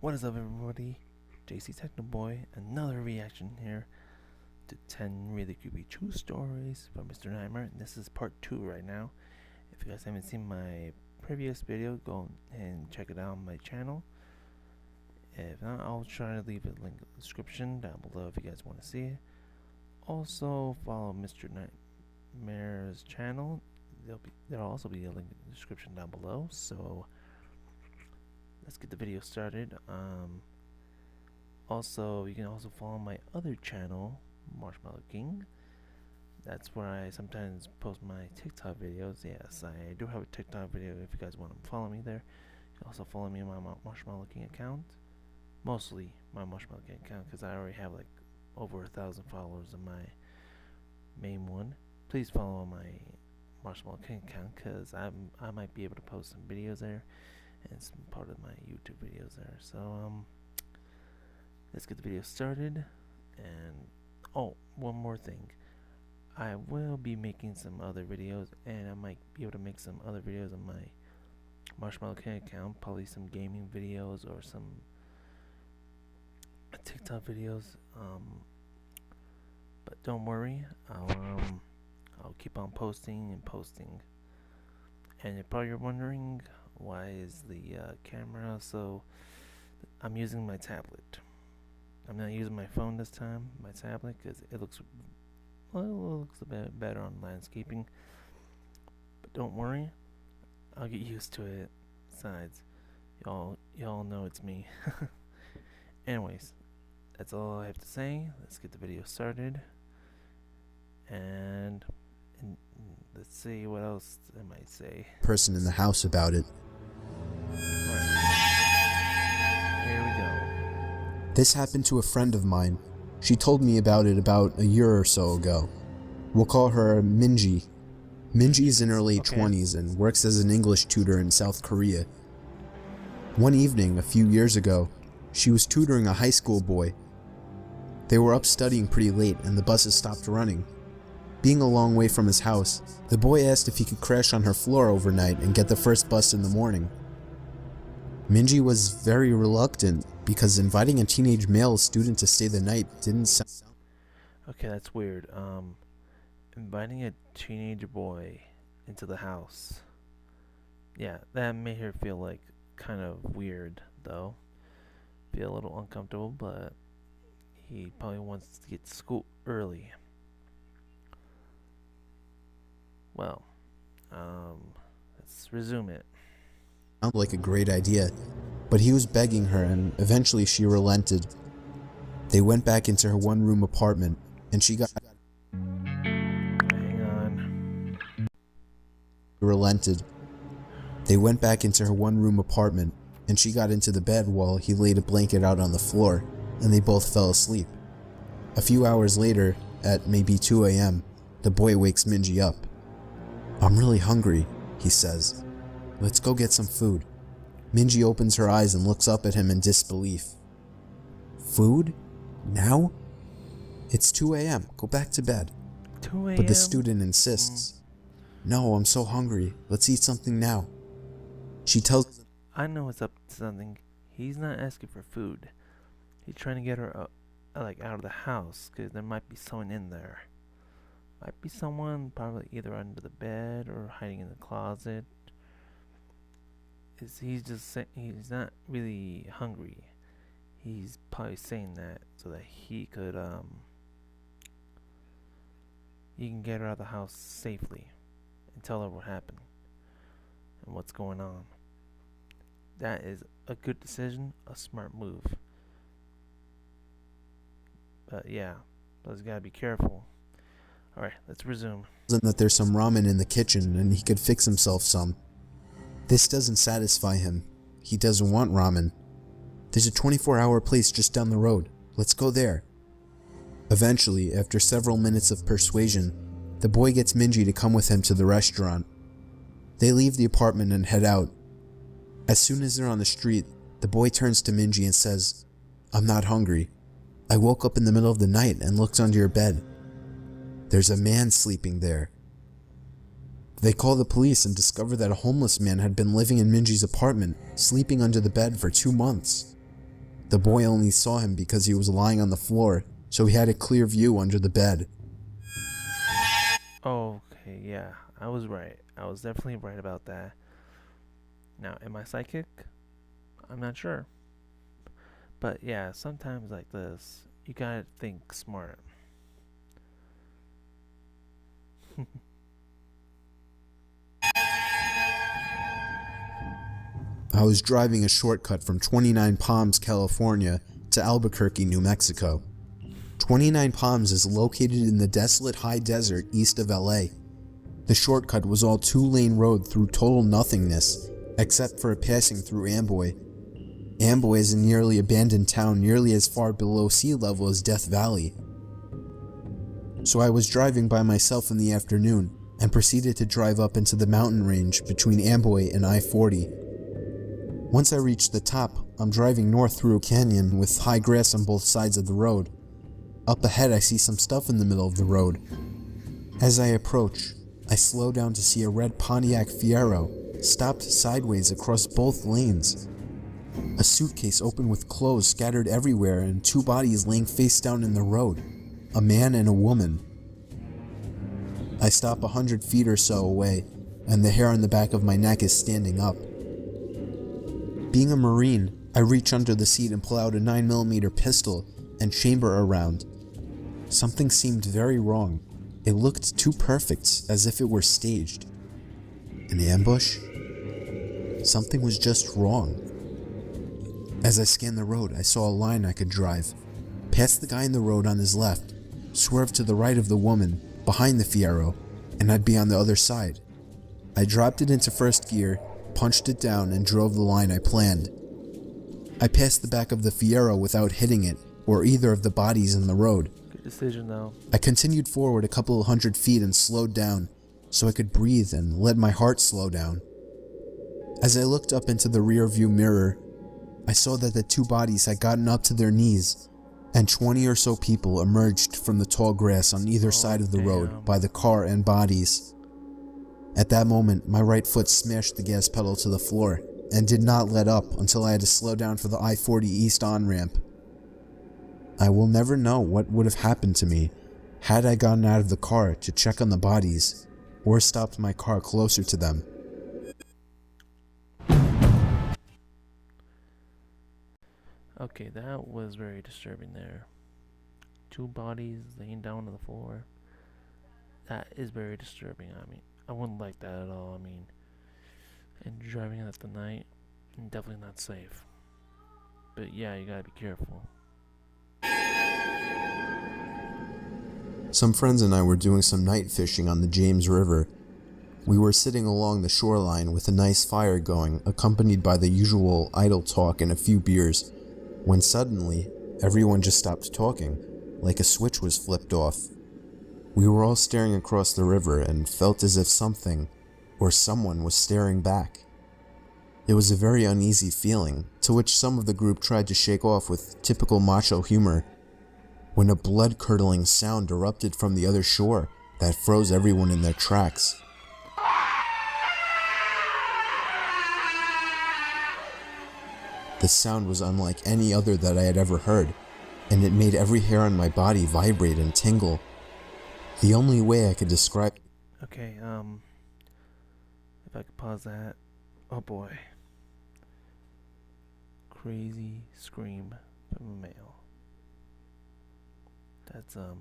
What is up, everybody? JC Technoboy, another reaction here to 10 really creepy true stories from Mr. Nightmare. And this is part 2 right now. If you guys haven't seen my previous video, go and check it out on my channel. If not, I'll try to leave a link in the description down below if you guys want to see it. Also, follow Mr. Nightmare's channel. There'll also be a link in the description down below. So let's get the video started. Also, you can also follow my other channel, Marshmalowking. That's where I sometimes post my TikTok videos. Yes, I do have a TikTok video if you guys want to follow me there. You can also follow me on my Marshmalowking account. Mostly my Marshmalowking account, because I already have like over 1,000 followers on my main one. Please follow my Marshmalowking account, because I might be able to post some videos there and some part of my YouTube videos there. So let's get the video started. And oh, one more thing, I will be making some other videos, and I might be able to make some other videos on my Marshmalowking account, probably some gaming videos or some TikTok videos. But don't worry, I'll keep on posting and posting. And you're probably wondering, why is the camera so... I'm using my tablet. I'm not using my phone this time, my tablet, because it looks a bit better on landscaping. But don't worry, I'll get used to it. Besides, y'all know it's me. Anyways, that's all I have to say. Let's get the video started. And let's see what else I might say. Person in the house about it. Here we go. This happened to a friend of mine. She told me about it about a year or so ago. We'll call her Minji. Minji is in her late 20s and works as an English tutor in South Korea. One evening, a few years ago, she was tutoring a high school boy. They were up studying pretty late and the buses stopped running. Being a long way from his house, the boy asked if he could crash on her floor overnight and get the first bus in the morning. Minji was very reluctant because inviting a teenage male student to stay the night didn't sound... Okay, that's weird. Inviting a teenage boy into the house. Yeah, that made her feel like kind of weird, though. Feel a little uncomfortable, but he probably wants to get to school early. Well, let's resume it. Sounded like a great idea, but he was begging her and eventually she relented. They went back into her one-room apartment and she got... Hang on. Relented. They went back into her one-room apartment and she got into the bed while he laid a blanket out on the floor and they both fell asleep. A few hours later, at maybe 2 a.m., the boy wakes Minji up. "I'm really hungry," he says. "Let's go get some food." Minji opens her eyes and looks up at him in disbelief. "Food? Now? It's 2 a.m. Go back to bed." 2 a.m.? But the student insists. "No, I'm so hungry. Let's eat something now." She tells... I know it's up to something. He's not asking for food. He's trying to get her out of the house, because there might be someone in there. Might be someone probably either under the bed or hiding in the closet. He's just saying he's not really hungry. He's probably saying that so that he could he can get her out of the house safely and tell her what happened and what's going on. That is a good decision, a smart move. But yeah, but gotta be careful. Alright, let's resume. That there's some ramen in the kitchen and he could fix himself some. This doesn't satisfy him. He doesn't want ramen. "There's a 24-hour place just down the road. Let's go there." Eventually, after several minutes of persuasion, the boy gets Minji to come with him to the restaurant. They leave the apartment and head out. As soon as they're on the street, the boy turns to Minji and says, "I'm not hungry. I woke up in the middle of the night and looked under your bed. There's a man sleeping there." They call the police and discover that a homeless man had been living in Minji's apartment, sleeping under the bed for 2 months. The boy only saw him because he was lying on the floor, so he had a clear view under the bed. Okay, yeah, I was right. I was definitely right about that. Now, am I psychic? I'm not sure. But yeah, sometimes like this, you gotta think smart. I was driving a shortcut from 29 Palms, California to Albuquerque, New Mexico. 29 Palms is located in the desolate high desert east of LA. The shortcut was all two-lane road through total nothingness, except for a passing through Amboy. Amboy is a nearly abandoned town nearly as far below sea level as Death Valley. So I was driving by myself in the afternoon and proceeded to drive up into the mountain range between Amboy and I-40. Once I reached the top, I'm driving north through a canyon with high grass on both sides of the road. Up ahead I see some stuff in the middle of the road. As I approach, I slow down to see a red Pontiac Fiero stopped sideways across both lanes. A suitcase open with clothes scattered everywhere and two bodies laying face down in the road, a man and a woman. I stop 100 feet or so away, and the hair on the back of my neck is standing up. Being a Marine, I reach under the seat and pull out a 9mm pistol and chamber a round. Something seemed very wrong. It looked too perfect, as if it were staged. An ambush? Something was just wrong. As I scanned the road, I saw a line I could drive. Past the guy in the road on his left, swerve to the right of the woman, behind the Fiero, and I'd be on the other side. I dropped it into first gear, punched it down, and drove the line I planned. I passed the back of the Fiero without hitting it, or either of the bodies in the road. Good decision, though. I continued forward a couple of 100 feet and slowed down, so I could breathe and let my heart slow down. As I looked up into the rear view mirror, I saw that the two bodies had gotten up to their knees, and 20 or so people emerged from the tall grass on either side of the road by the car and bodies. At that moment, my right foot smashed the gas pedal to the floor and did not let up until I had to slow down for the I-40 East on-ramp. I will never know what would have happened to me had I gotten out of the car to check on the bodies or stopped my car closer to them. Okay, that was very disturbing there. Two bodies laying down on the floor. That is very disturbing. I mean, I wouldn't like that at all. I mean, and driving at the night, definitely not safe. But yeah, you gotta be careful. Some friends and I were doing some night fishing on the James River. We were sitting along the shoreline with a nice fire going, accompanied by the usual idle talk and a few beers, when suddenly, everyone just stopped talking, like a switch was flipped off. We were all staring across the river and felt as if something, or someone, was staring back. It was a very uneasy feeling, to which some of the group tried to shake off with typical macho humor, when a blood-curdling sound erupted from the other shore that froze everyone in their tracks. The sound was unlike any other that I had ever heard, and it made every hair on my body vibrate and tingle. The only way I could describe... Okay, if I could pause that. Oh boy. Crazy scream from a male. That's, I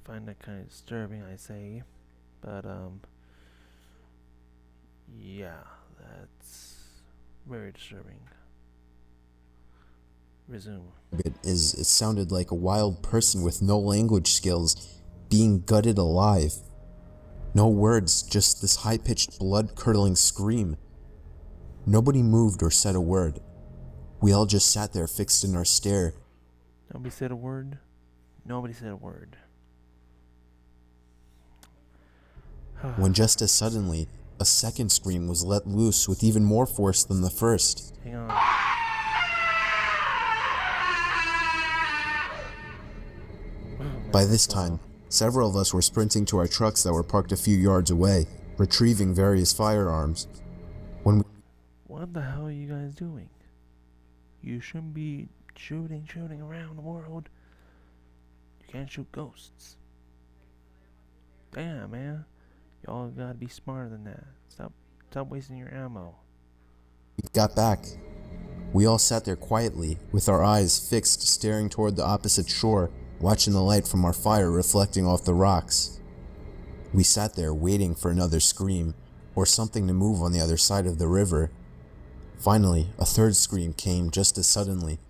find that kind of disturbing, I say. But, yeah, that's very disturbing. Resume. It sounded like a wild person with no language skills being gutted alive. No words, just this high-pitched, blood-curdling scream. Nobody moved or said a word. We all just sat there fixed in our stare. Nobody said a word? Nobody said a word. When just as suddenly, a second scream was let loose with even more force than the first. Hang on. By this time, several of us were sprinting to our trucks that were parked a few yards away, retrieving various firearms. When we... What What the hell are you guys doing? You shouldn't be shooting around the world. You can't shoot ghosts. Damn, man. Y'all gotta be smarter than that. Stop wasting your ammo. We got back. We all sat there quietly, with our eyes fixed, staring toward the opposite shore, watching the light from our fire reflecting off the rocks. We sat there waiting for another scream, or something to move on the other side of the river. Finally, a third scream came just as suddenly,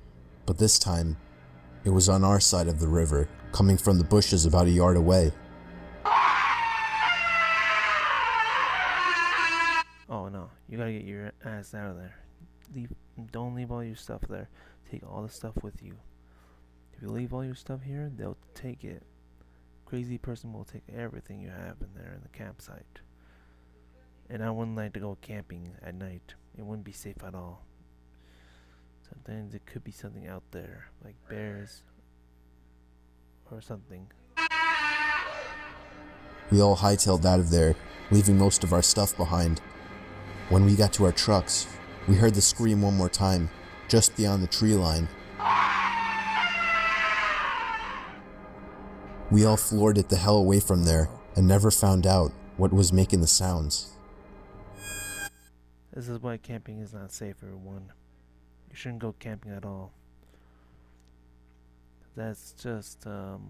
but this time, it was on our side of the river, coming from the bushes about a yard away. Oh no, you gotta get your ass out of there. Don't leave all your stuff there. Take all the stuff with you. If you leave all your stuff here, they'll take it. Crazy person will take everything you have in there in the campsite. And I wouldn't like to go camping at night. It wouldn't be safe at all. Sometimes it could be something out there, like bears or something. We all hightailed out of there, leaving most of our stuff behind. When we got to our trucks, we heard the scream one more time, just beyond the tree line. We all floored it the hell away from there, and never found out what was making the sounds. This is why camping is not safe, everyone. You shouldn't go camping at all. That's just, that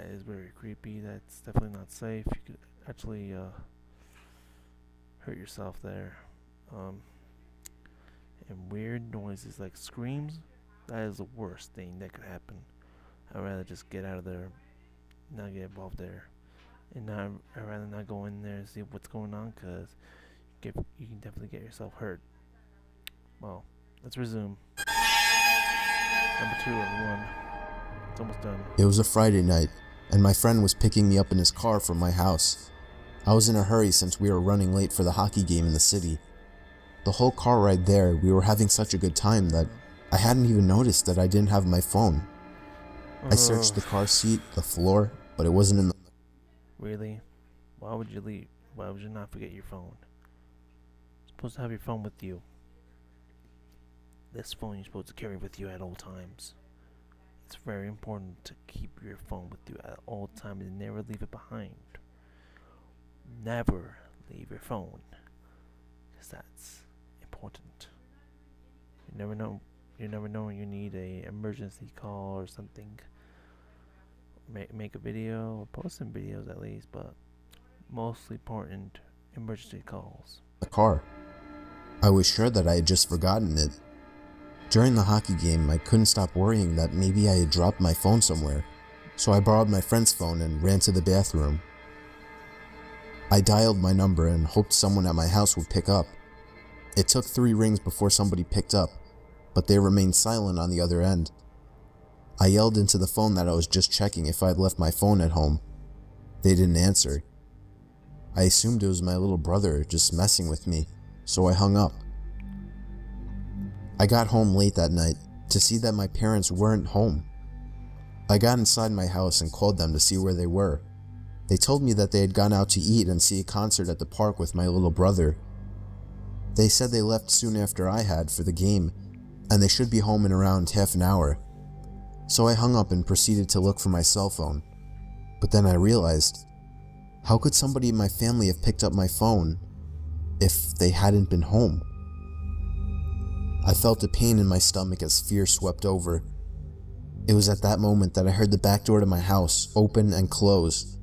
is very creepy. That's definitely not safe. You could actually, hurt yourself there. And weird noises like screams, that is the worst thing that could happen. I'd rather just get out of there, not get involved there. And I'd rather not go in there and see what's going on, because you can definitely get yourself hurt. Well, let's resume. Number 2, everyone. It's almost done. It was a Friday night, and my friend was picking me up in his car from my house. I was in a hurry since we were running late for the hockey game in the city. The whole car ride there, we were having such a good time that I hadn't even noticed that I didn't have my phone. I searched the car seat, the floor, but it wasn't in the... Really? Why would you leave? Why would you not forget your phone? You're supposed to have your phone with you. This phone you're supposed to carry with you at all times. It's very important to keep your phone with you at all times and never leave it behind. Never leave your phone, because that's important. You never know when you need a emergency call or something. Make a video or post some videos at least, but mostly important emergency calls. The car. I was sure that I had just forgotten it. During the hockey game, I couldn't stop worrying that maybe I had dropped my phone somewhere, so I borrowed my friend's phone and ran to the bathroom. I dialed my number and hoped someone at my house would pick up. It took 3 rings before somebody picked up, but they remained silent on the other end. I yelled into the phone that I was just checking if I'd left my phone at home. They didn't answer. I assumed it was my little brother just messing with me, so I hung up. I got home late that night to see that my parents weren't home. I got inside my house and called them to see where they were. They told me that they had gone out to eat and see a concert at the park with my little brother. They said they left soon after I had for the game, and they should be home in around half an hour. So I hung up and proceeded to look for my cell phone. But then I realized, how could somebody in my family have picked up my phone if they hadn't been home? I felt a pain in my stomach as fear swept over. It was at that moment that I heard the back door to my house open and close.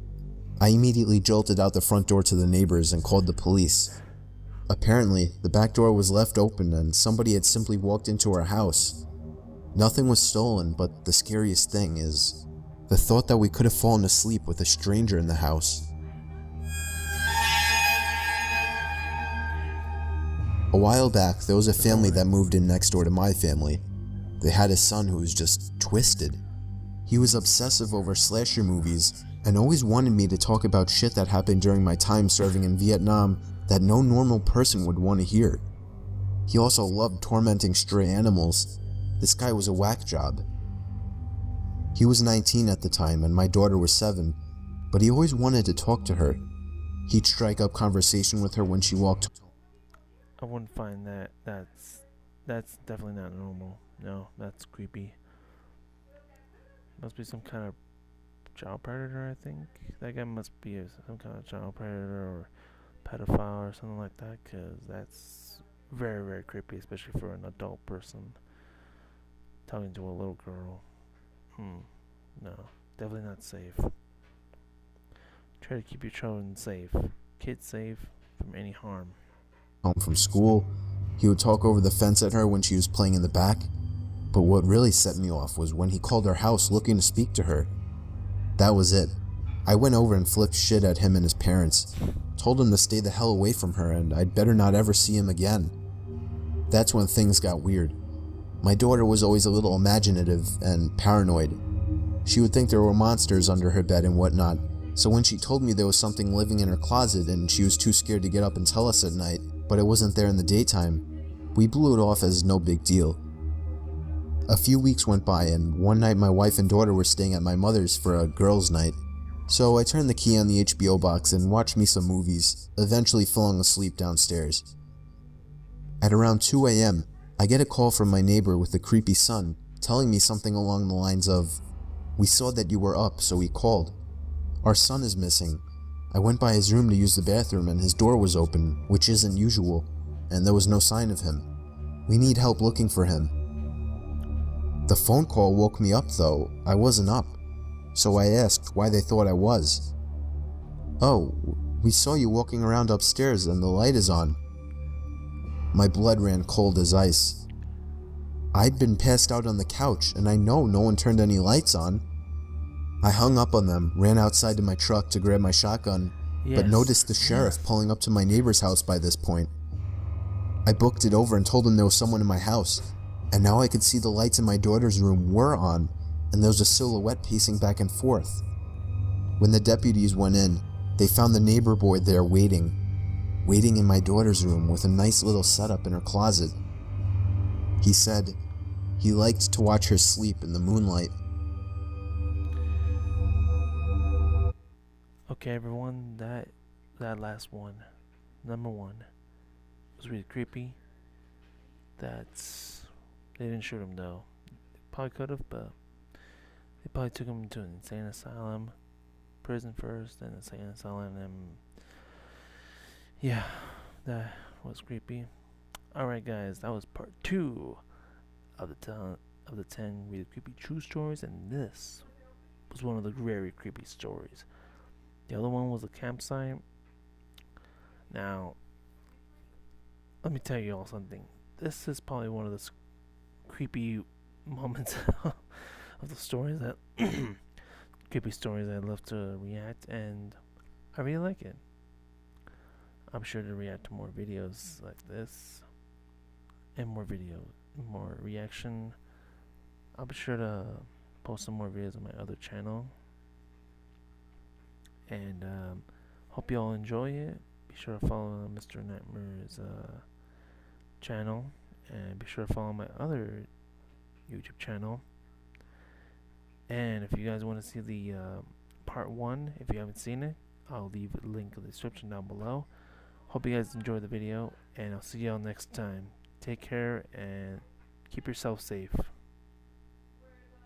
I immediately jolted out the front door to the neighbors and called the police. Apparently, the back door was left open and somebody had simply walked into our house. Nothing was stolen, but the scariest thing is the thought that we could have fallen asleep with a stranger in the house. A while back, there was a family that moved in next door to my family. They had a son who was just twisted. He was obsessive over slasher movies and always wanted me to talk about shit that happened during my time serving in Vietnam that no normal person would want to hear. He also loved tormenting stray animals. This guy was a whack job. He was 19 at the time and my daughter was 7, but he always wanted to talk to her. He'd strike up conversation with her when she walked. I wouldn't find that that's definitely not normal. No, that's creepy. Must be some kind of child predator, I think. That guy must be some kind of child predator or pedophile or something like that, because that's very, very creepy, especially for an adult person talking to a little girl. No, definitely not safe. Try to keep your children safe, kids safe from any harm. Home from school, he would talk over the fence at her when she was playing in the back. But what really set me off was when he called our house looking to speak to her. That was it. I went over and flipped shit at him and his parents. Told him to stay the hell away from her and I'd better not ever see him again. That's when things got weird. My daughter was always a little imaginative and paranoid. She would think there were monsters under her bed and whatnot, so when she told me there was something living in her closet and she was too scared to get up and tell us at night, but it wasn't there in the daytime, we blew it off as no big deal. A few weeks went by and one night my wife and daughter were staying at my mother's for a girls' night. So I turned the key on the HBO box and watched me some movies, eventually falling asleep downstairs. At around 2 a.m., I get a call from my neighbor with a creepy son telling me something along the lines of, "We saw that you were up, so we called. Our son is missing. I went by his room to use the bathroom and his door was open, which isn't usual, and there was no sign of him. We need help looking for him." The phone call woke me up though. I wasn't up, so I asked why they thought I was. "Oh, we saw you walking around upstairs and the light is on." My blood ran cold as ice. I'd been passed out on the couch and I know no one turned any lights on. I hung up on them, ran outside to my truck to grab my shotgun, but noticed the sheriff pulling up to my neighbor's house by this point. I booked it over and told him there was someone in my house, and now I could see the lights in my daughter's room were on, and there was a silhouette pacing back and forth. When the deputies went in, they found the neighbor boy there waiting in my daughter's room with a nice little setup in her closet. He said he liked to watch her sleep in the moonlight. Okay, everyone, that last one, number one, was really creepy. They didn't shoot him though. They probably could have, but they probably took him to an insane asylum, prison first, then insane asylum, and yeah, that was creepy. All right, guys, that was part 2 of the 10 really creepy true stories, and this was one of the very creepy stories. The other one was a campsite. Now, let me tell you all something. This is probably one of the creepy moments of the stories that creepy stories I love to react, and I really like it. I'm sure to react to more videos like this, and more reaction. I'll be sure to post some more videos on my other channel, and hope you all enjoy it. Be sure to follow Mr. Nightmare's channel, and be sure to follow my other YouTube channel. And if you guys want to see the part 1, if you haven't seen it, I'll leave a link in the description down below. Hope you guys enjoyed the video, and I'll see y'all next time. Take care and keep yourself safe.